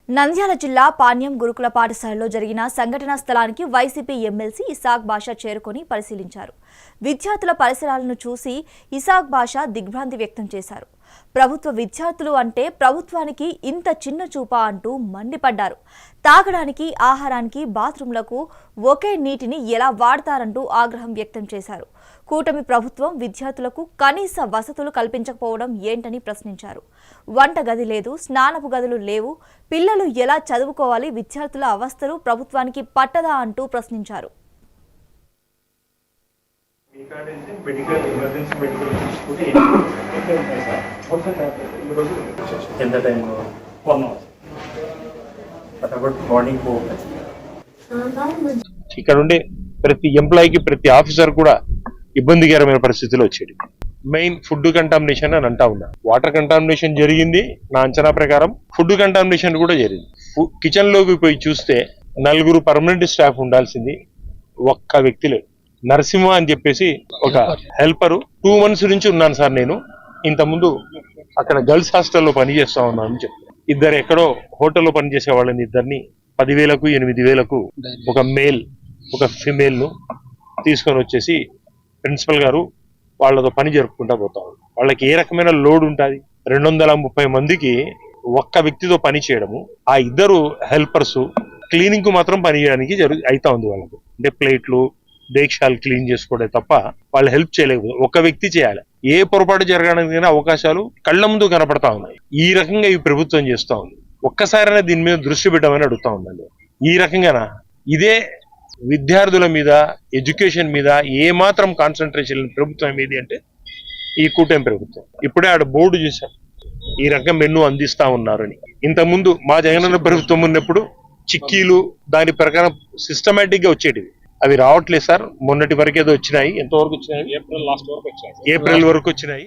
నంద్యాల జిల్లా పాణ్యం గురుకుల పాఠశాలలో జరిగిన సంఘటనా స్థలానికి వైసీపీ ఎమ్మెల్సీ ఇసాక్ బాషా చేరుకొని పరిశీలించారు. విద్యార్థుల పరిసరాలను చూసి ఇసాక్ బాషా దిగ్భ్రాంతి వ్యక్తం చేశారు. ప్రభుత్వ విద్యార్థులు అంటే ప్రభుత్వానికి ఇంత చిన్న చూపా అంటూ మండిపడ్డారు. తాగడానికి, ఆహారానికి, బాత్రూంలకు ఒకే నీటిని ఎలా వాడతారంటూ ఆగ్రహం వ్యక్తం చేశారు. కూటమి ప్రభుత్వం విద్యార్థులకు కనీస వసతులు కల్పించకపోవడం ఏంటని ప్రశ్నించారు. వంట గది లేదు, స్నానపు గదులు లేవు, పిల్లలు ఎలా చదువుకోవాలి, విద్యార్థుల అవస్థలు ప్రభుత్వానికి పట్టదా అంటూ ప్రశ్నించారు. ఇక్కడ ఉండే ప్రతి ఎంప్లాయీకి, ప్రతి ఆఫీసర్ కూడా ఇబ్బందికరమైన పరిస్థితులు వచ్చేది. మెయిన్ ఫుడ్ కంటామినేషన్ అని అంటా ఉన్నా. వాటర్ కంటామినేషన్ జరిగింది, నా అంచనా ప్రకారం ఫుడ్ కంటామినేషన్ కూడా జరిగింది. కిచెన్ లోకి పోయి చూస్తే 4 పర్మనెంట్ స్టాఫ్ ఉండాల్సింది ఒక్క వ్యక్తి లేదు. నరసింహ అని చెప్పేసి ఒక హెల్పరు 2 months నుంచి ఉన్నాను సార్. నేను ఇంతకుముందు అక్కడ గర్ల్స్ హాస్టల్లో పనిచేస్తా ఉన్నాను అని చెప్పాను. ఇద్దరు ఎక్కడో హోటల్లో పనిచేసే వాళ్ళని ఇద్దరిని 10,000కు 8,000కు ఒక మేల్ ఒక ఫిమేల్ ను తీసుకొని వచ్చేసి ప్రిన్సిపల్ గారు వాళ్ళతో పని జరుపుకుంటా పోతారు. వాళ్ళకి ఏ రకమైన లోడ్ ఉంటుంది? 230 మందికి ఒక్క వ్యక్తితో పని చేయడము, ఆ ఇద్దరు హెల్పర్స్ క్లీనింగ్ కు మాత్రం పని చేయడానికి అవుతా ఉంది వాళ్ళకు. అంటే ప్లేట్లు, డేక్షాలు క్లీన్ చేసుకోవడం తప్ప వాళ్ళు హెల్ప్ చేయలేకపోతే ఒక వ్యక్తి చేయాలి. ఏ పొరపాటు జరగడానికి అవకాశాలు కళ్ళ ముందు కనపడతా ఉన్నాయి. ఈ రకంగా ఈ ప్రభుత్వం చేస్తా ఉంది. ఒక్కసారైనా దీని మీద దృష్టి పెట్టమని అడుగుతా ఉందండి. ఈ రకంగానా ఇదే విద్యార్థుల మీద, ఎడ్యుకేషన్ మీద ఏ మాత్రం కాన్సన్ట్రేషన్ ప్రభుత్వం ఏది అంటే ఈ కూటమి ప్రభుత్వం. ఇప్పుడే ఆడ బోర్డు చూసాం, ఈ రకం మెనూ అందిస్తా ఉన్నారని. ఇంతకుముందు మా జగనన్న ప్రభుత్వం ఉన్నప్పుడు చిక్కీలు దాని ప్రకారం సిస్టమేటిక్ గా వచ్చేటివి. అవి రావట్లేదు సార్. మొన్నటి వరకు ఏదో వచ్చినాయి. ఎంతవరకు వచ్చినాయి? ఏప్రిల్ వరకు వచ్చినాయి.